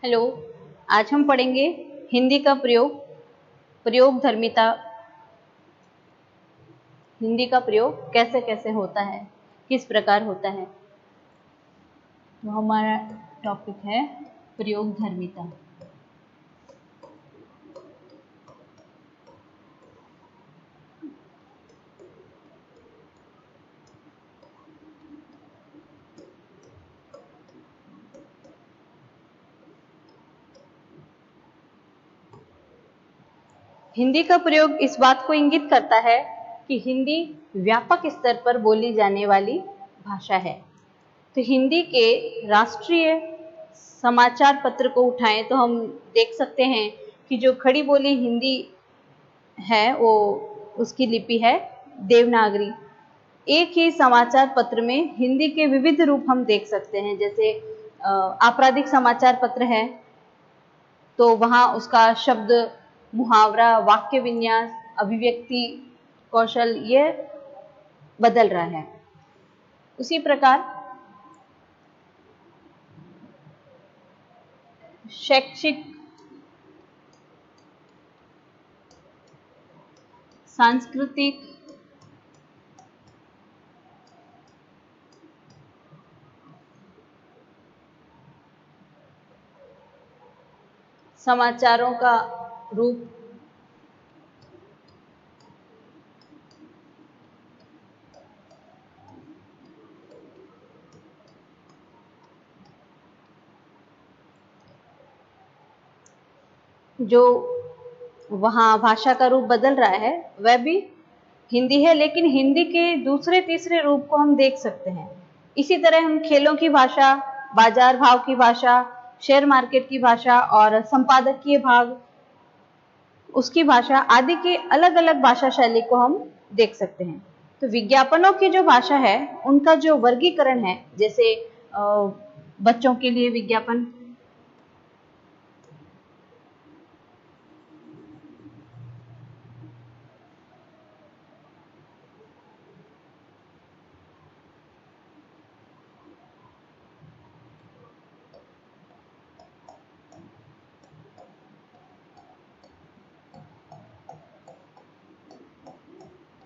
Hello, आज हम पढ़ेंगे हिंदी का प्रयोगधर्मिता। हिंदी का प्रयोग कैसे कैसे होता है, किस प्रकार होता है। तो हमारा टॉपिक है प्रयोगधर्मिता। हिंदी का प्रयोग इस बात को इंगित करता है कि हिंदी व्यापक स्तर पर बोली जाने वाली भाषा है। तो हिंदी के राष्ट्रीय समाचार पत्र को उठाएं तो हम देख सकते हैं कि जो खड़ी बोली हिंदी है वो उसकी लिपि है देवनागरी। एक ही समाचार पत्र में हिंदी के विविध रूप हम देख सकते हैं। जैसे आपराधिक समाचार पत्र है तो वहाँ उसका शब्द, मुहावरा, वाक्य विन्यास, अभिव्यक्ति कौशल ये बदल रहा है। उसी प्रकार शैक्षिक, सांस्कृतिक, समाचारों का रूप, जो वहाँ भाषा का रूप बदल रहा है वह भी हिंदी है, लेकिन हिंदी के दूसरे तीसरे रूप को हम देख सकते हैं। इसी तरह हम खेलों की भाषा, बाजार भाव की भाषा, शेयर मार्केट की भाषा और संपादकीय भाग, उसकी भाषा आदि की अलग अलग भाषा शैली को हम देख सकते हैं। तो विज्ञापनों की जो भाषा है उनका जो वर्गीकरण है, जैसे बच्चों के लिए विज्ञापन,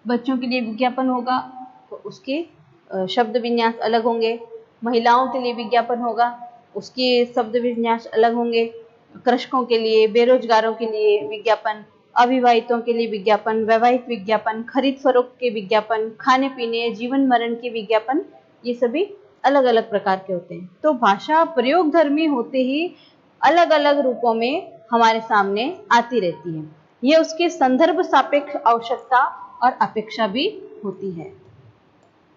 बच्चों के लिए विज्ञापन होगा तो उसके शब्द विन्यास अलग होंगे। महिलाओं के लिए विज्ञापन होगा, उसके शब्द विन्यास अलग होंगे। कृषकों के लिए, बेरोजगारों के लिए विज्ञापन, अविवाहितों के लिए विज्ञापन, वैवाहिक विज्ञापन, खरीद फरोख्त के विज्ञापन, खाने पीने, जीवन मरण के विज्ञापन, ये सभी अलग अलग प्रकार के होते हैं। तो भाषा प्रयोगधर्मी होते ही अलग अलग रूपों में हमारे सामने आती रहती है। ये उसके संदर्भ सापेक्ष आवश्यकता और अपेक्षा भी होती है।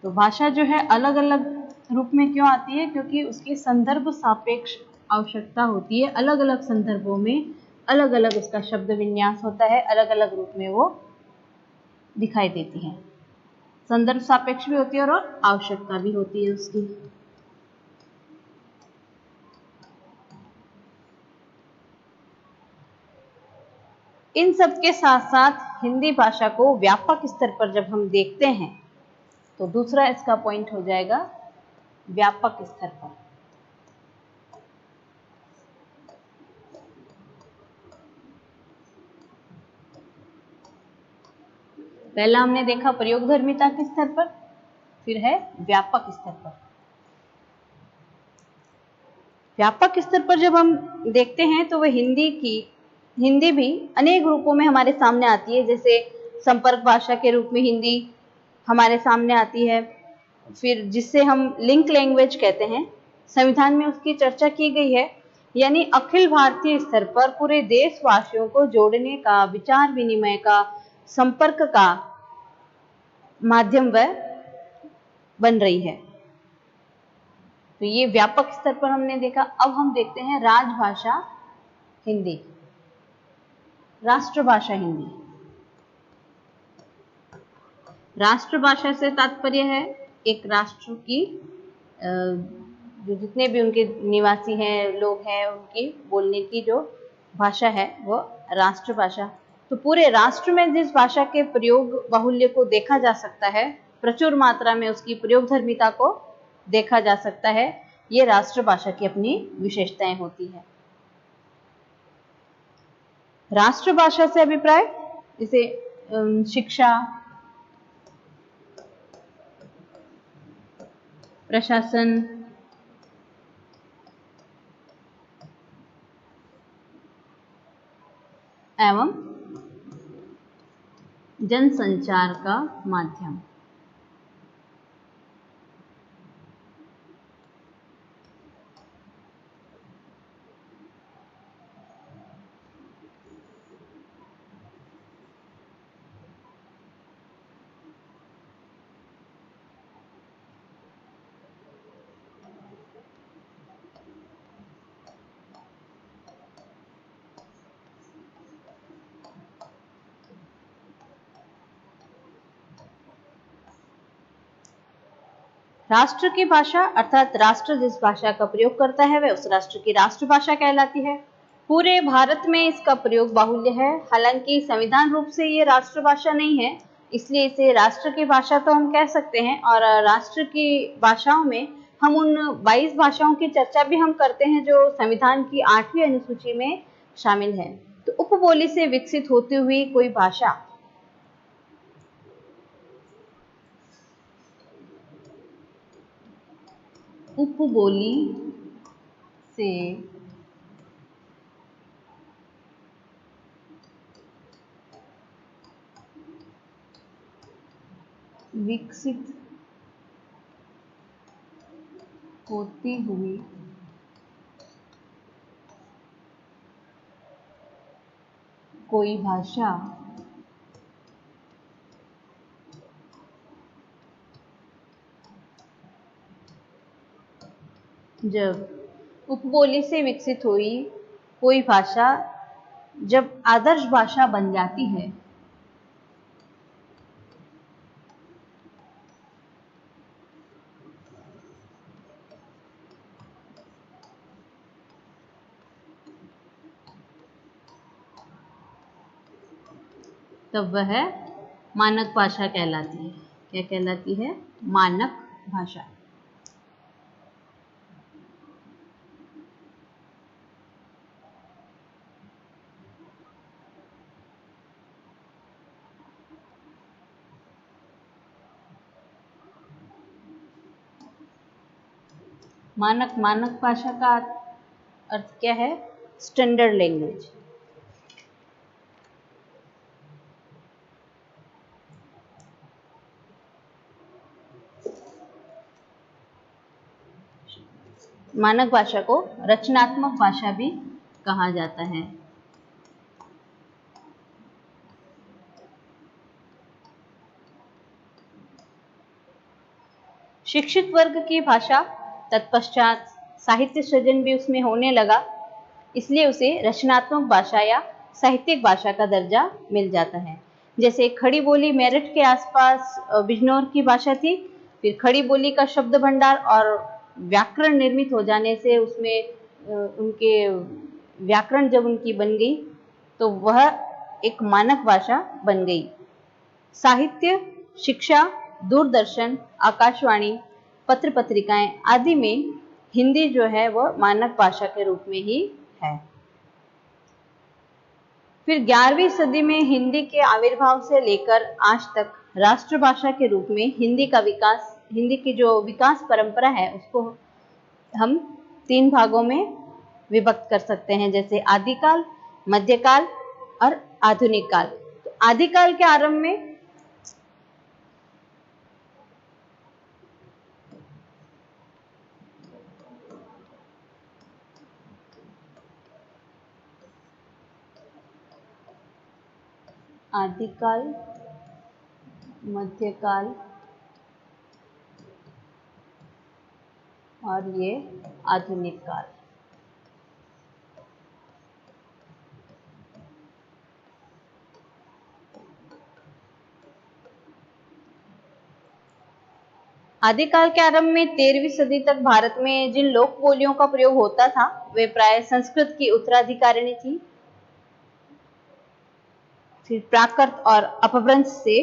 तो भाषा जो है अलग अलग रूप में क्यों आती है? क्योंकि उसकी संदर्भ सापेक्ष आवश्यकता होती है। अलग अलग संदर्भों में अलग अलग उसका शब्द विन्यास होता है, अलग अलग रूप में वो दिखाई देती है। संदर्भ सापेक्ष भी होती है और आवश्यकता भी होती है उसकी। इन सब के साथ साथ हिंदी भाषा को व्यापक स्तर पर जब हम देखते हैं तो दूसरा इसका पॉइंट हो जाएगा व्यापक स्तर पर। पहला हमने देखा प्रयोगधर्मिता के स्तर पर, फिर है व्यापक स्तर पर। व्यापक स्तर पर जब हम देखते हैं तो वह हिंदी भी अनेक रूपों में हमारे सामने आती है। जैसे संपर्क भाषा के रूप में हिंदी हमारे सामने आती है, फिर जिससे हम लिंक लैंग्वेज कहते हैं, संविधान में उसकी चर्चा की गई है। यानी अखिल भारतीय स्तर पर पूरे देशवासियों को जोड़ने का, विचार विनिमय का, संपर्क का माध्यम वह बन रही है। तो ये व्यापक स्तर पर हमने देखा। अब हम देखते हैं राजभाषा हिंदी, राष्ट्रभाषा हिंदी। राष्ट्रभाषा से तात्पर्य है एक राष्ट्र की जो जितने भी उनके निवासी हैं, लोग हैं, उनकी बोलने की जो भाषा है वो राष्ट्रभाषा। तो पूरे राष्ट्र में जिस भाषा के प्रयोग बाहुल्य को देखा जा सकता है, प्रचुर मात्रा में उसकी प्रयोगधर्मिता को देखा जा सकता है, ये राष्ट्रभाषा की अपनी विशेषताएं होती है। राष्ट्रभाषा से अभिप्राय जैसे शिक्षा, प्रशासन, एवं जनसंचार का माध्यम। राष्ट्र की भाषा अर्थात राष्ट्र जिस भाषा का प्रयोग करता है वह उस राष्ट्र की राष्ट्रभाषा कहलाती है। पूरे भारत में इसका प्रयोग बाहुल्य है। हालांकि संविधान रूप से ये राष्ट्रभाषा नहीं है, इसलिए इसे राष्ट्र की भाषा तो हम कह सकते हैं। और राष्ट्र की भाषाओं में हम उन 22 भाषाओं की चर्चा भी हम करते हैं जो संविधान की 8वीं अनुसूची में शामिल है। तो उपबोली से विकसित होती हुई कोई भाषा उपबोली से विकसित होती हुई कोई भाषा जब उपबोली से विकसित हुई कोई भाषा जब आदर्श भाषा बन जाती है तब वह मानक भाषा कहलाती है। क्या कहलाती है? मानक भाषा। मानक भाषा का अर्थ क्या है? Standard language. मानक भाषा को रचनात्मक भाषा भी कहा जाता है। शिक्षित वर्ग की भाषा तत्पश्चात साहित्य सृजन भी उसमें होने लगा, इसलिए उसे रचनात्मक भाषा या साहित्यिक भाषा का दर्जा मिल जाता है। जैसे खड़ी बोली मेरठ के आसपास बिजनौर की भाषा थी, फिर खड़ी बोली का शब्द भंडार और व्याकरण निर्मित हो जाने से उसमें उनके व्याकरण जब उनकी बन गई तो वह एक मानक भाषा बन गई। साहित्य, शिक्षा, दूरदर्शन, आकाशवाणी, पत्र पत्रिकाएं आदि में हिंदी जो है वह मानक भाषा के रूप में ही है। फिर 11वीं सदी में हिंदी के आविर्भाव से लेकर आज तक राष्ट्रभाषा के रूप में हिंदी की जो विकास परंपरा है उसको हम 3 भागों में विभक्त कर सकते हैं, जैसे आदिकाल, मध्यकाल और आधुनिक काल। तो आदिकाल के आरंभ में आदिकाल, मध्यकाल और ये आधुनिक काल। आदिकाल के आरंभ में 13वीं सदी तक भारत में जिन लोक बोलियों का प्रयोग होता था वे प्राय संस्कृत की उत्तराधिकारिणी थी। फिर प्राकृत और अपभ्रंश से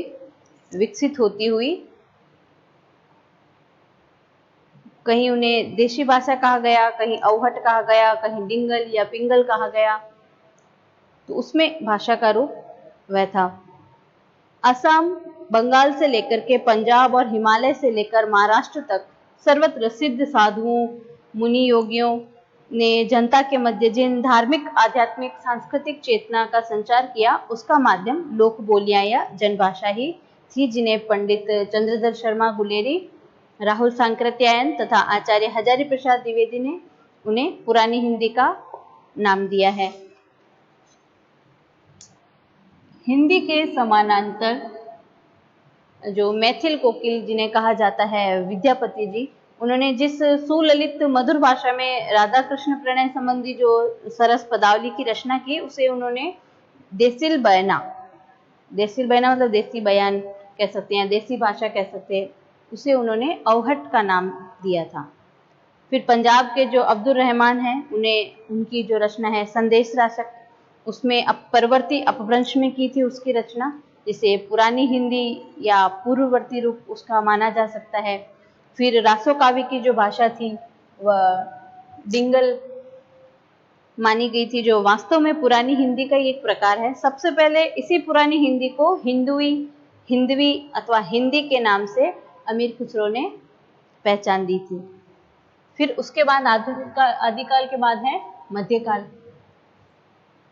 विकसित होती हुई कहीं उन्हें देशी भाषा कहा गया, कहीं अवहट कहा गया, कहीं डिंगल या पिंगल कहा गया। तो उसमें भाषा का रूप वह था। असम, बंगाल से लेकर के पंजाब और हिमालय से लेकर महाराष्ट्र तक सर्वत्र सिद्ध साधुओं, मुनि योगियों ने जनता के मध्य जिन धार्मिक, आध्यात्मिक, सांस्कृतिक चेतना का संचार किया, उसका माध्यम लोक बोलियां या जनभाषा ही थी, जिन्हें पंडित चंद्रधर शर्मा गुलेरी, राहुल सांकृत्यायन तथा आचार्य हजारी प्रसाद द्विवेदी ने उन्हें पुरानी हिंदी का नाम दिया है। हिंदी के समानांतर जो मैथिल कोकिल जिन्हें कहा जाता है विद्यापति जी, उन्होंने जिस सुललित मधुर भाषा में राधा कृष्ण प्रणय संबंधी जो सरस पदावली की रचना की, उसे उन्होंने देसिल बयाना मतलब देसी बयान कह सकते हैं, देसी भाषा कह सकते हैं, उसे उन्होंने अवहट का नाम दिया था। फिर पंजाब के जो अब्दुल रहमान हैं, उन्हें उनकी जो रचना है संदेश राशक, उसमें परवर्ती अपभ्रंश में की थी उसकी रचना, जिसे पुरानी हिंदी या पूर्ववर्ती रूप उसका माना जा सकता है। फिर रासो काव्य की जो भाषा थी वह डिंगल मानी गई थी, जो वास्तव में पुरानी हिंदी का ही एक प्रकार है। सबसे पहले इसी पुरानी हिंदी को हिंदवी अथवा हिंदी के नाम से अमीर खुसरो ने पहचान दी थी। फिर उसके बाद आदिकाल के बाद है मध्यकाल।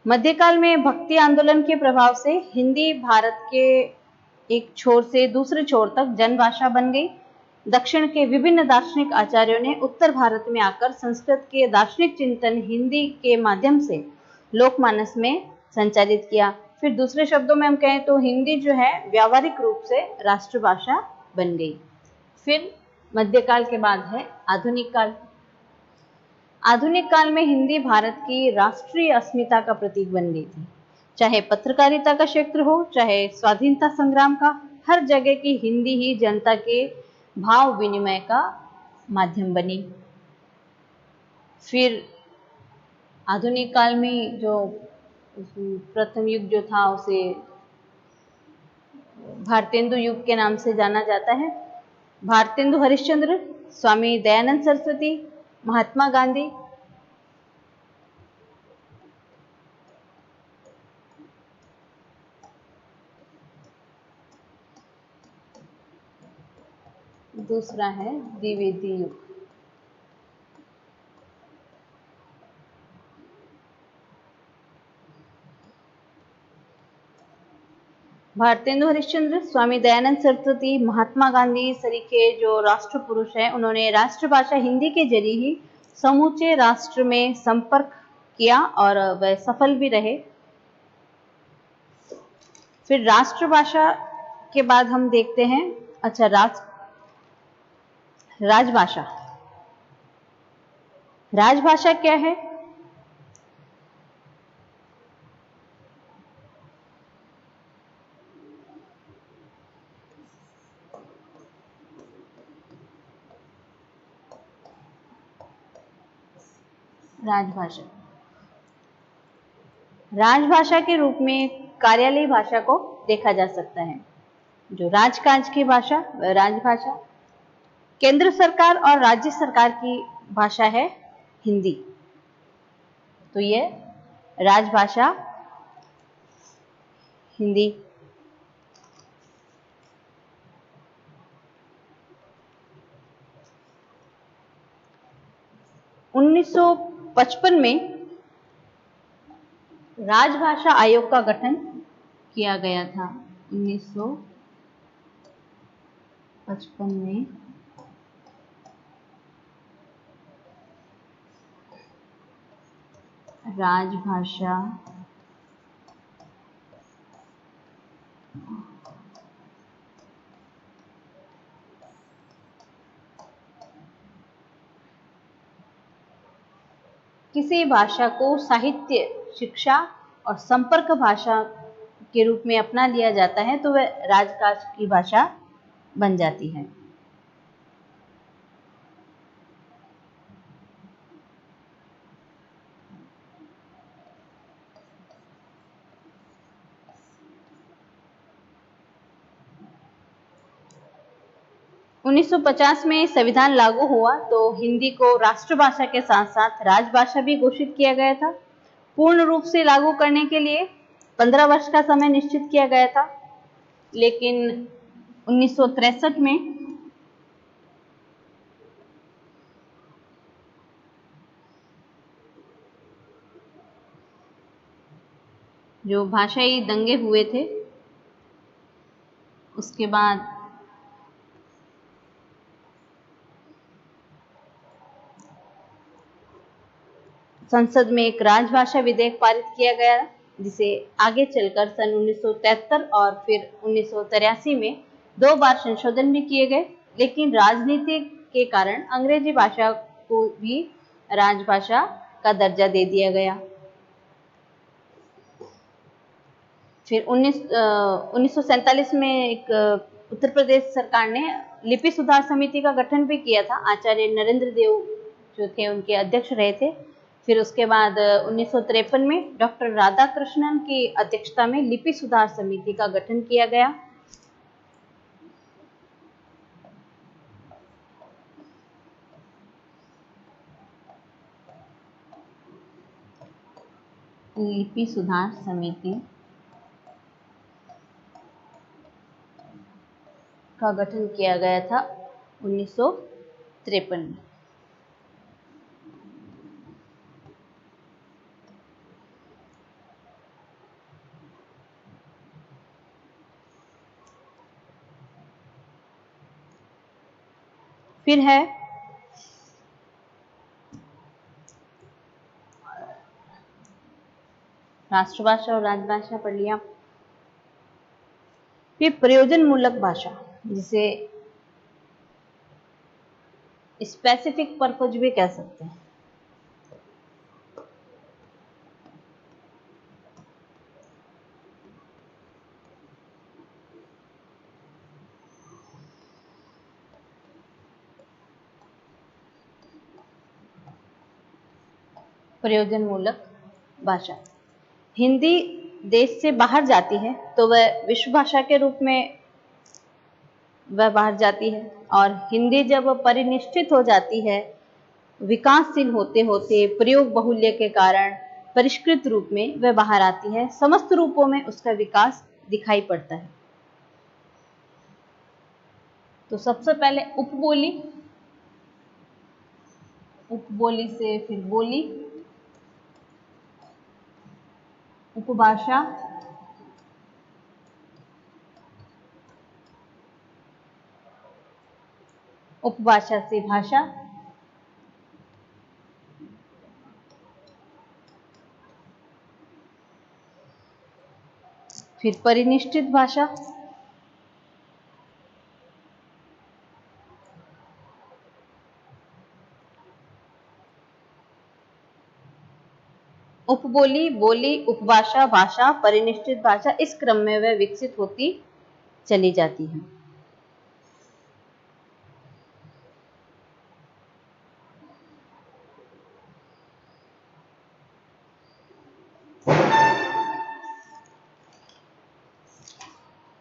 मध्यकाल में भक्ति आंदोलन के प्रभाव से हिंदी भारत के एक छोर से दूसरे छोर तक जनभाषा बन गई। दक्षिण के विभिन्न दार्शनिक आचार्यों ने उत्तर भारत में आकर संस्कृत के दार्शनिक चिंतन हिंदी के माध्यम से लोकमानस में संचालित किया। फिर दूसरे शब्दों में हम कहें तो हिंदी जो है व्यावहारिक रूप से राष्ट्रभाषा बन गई। फिर मध्यकाल के बाद है आधुनिक काल। आधुनिक काल में हिंदी भारत की राष्ट्रीय अस्मिता का प्रतीक बन गई थी। चाहे पत्रकारिता का क्षेत्र हो, चाहे स्वाधीनता संग्राम का, हर जगह की हिंदी ही जनता के भाव विनिमय का माध्यम बनी। फिर आधुनिक काल में जो प्रथम युग जो था उसे भारतेंदु युग के नाम से जाना जाता है। भारतेंदु हरिश्चंद्र, स्वामी दयानंद सरस्वती, महात्मा गांधी, दूसरा है द्विवेदी युग। भारतेंदु हरिश्चंद्र, स्वामी दयानंद सरस्वती, महात्मा गांधी सरीखे जो राष्ट्र पुरुष हैं, उन्होंने राष्ट्रभाषा हिंदी के जरिए ही समूचे राष्ट्र में संपर्क किया और वह सफल भी रहे। फिर राष्ट्रभाषा के बाद हम देखते हैं राजभाषा। राजभाषा क्या है? राजभाषा राजभाषा के रूप में कार्यालयी भाषा को देखा जा सकता है। जो राजकाज की भाषा वह राजभाषा। केंद्र सरकार और राज्य सरकार की भाषा है हिंदी, तो ये राजभाषा हिंदी। उन्नीस सौ 1955 में राजभाषा आयोग का गठन किया गया था। 1955 में राजभाषा किसी भाषा को साहित्य, शिक्षा और संपर्क भाषा के रूप में अपना लिया जाता है तो वह राजकाज की भाषा बन जाती है। 1950 में संविधान लागू हुआ तो हिंदी को राष्ट्रभाषा के साथ साथ राजभाषा भी घोषित किया गया था। पूर्ण रूप से लागू करने के लिए 15 वर्ष का समय निश्चित किया गया था, लेकिन 1963 में जो भाषाई दंगे हुए थे, उसके बाद संसद में एक राजभाषा विधेयक पारित किया गया, जिसे आगे चलकर सन 1973 और फिर 1983 में 2 बार संशोधन भी किए गए, लेकिन राजनीति के कारण अंग्रेजी भाषा को भी राजभाषा का दर्जा दे दिया गया। फिर 1947 में एक उत्तर प्रदेश सरकार ने लिपि सुधार समिति का गठन भी किया था। आचार्य नरेंद्र देव जो थे उनके अध्यक्ष रहे थे। फिर उसके बाद 1953 में डॉक्टर राधाकृष्णन की अध्यक्षता में लिपि सुधार समिति का गठन किया गया। लिपि सुधार समिति का गठन किया गया था 1953 में। फिर है राष्ट्रभाषा और राजभाषा पढ़ लिया। फिर प्रयोजन मूलक भाषा, जिसे स्पेसिफिक पर्पज भी कह सकते हैं। प्रयोजन मूलक भाषा हिंदी देश से बाहर जाती है तो वह विश्व भाषा के रूप में वह बाहर जाती है, और हिंदी जब परिनिष्ठित हो जाती है, विकासशील होते होते प्रयोग बहुल्य के कारण परिष्कृत रूप में वह बाहर आती है। समस्त रूपों में उसका विकास दिखाई पड़ता है। तो सबसे पहले उपबोली, उपबोली से फिर बोली, उपभाषा, उपभाषा से भाषा, फिर परिनिष्ठित भाषा, उपबोली, बोली, उपभाषा, भाषा, परिनिष्ठित भाषा, इस क्रम में वह विकसित होती चली जाती है।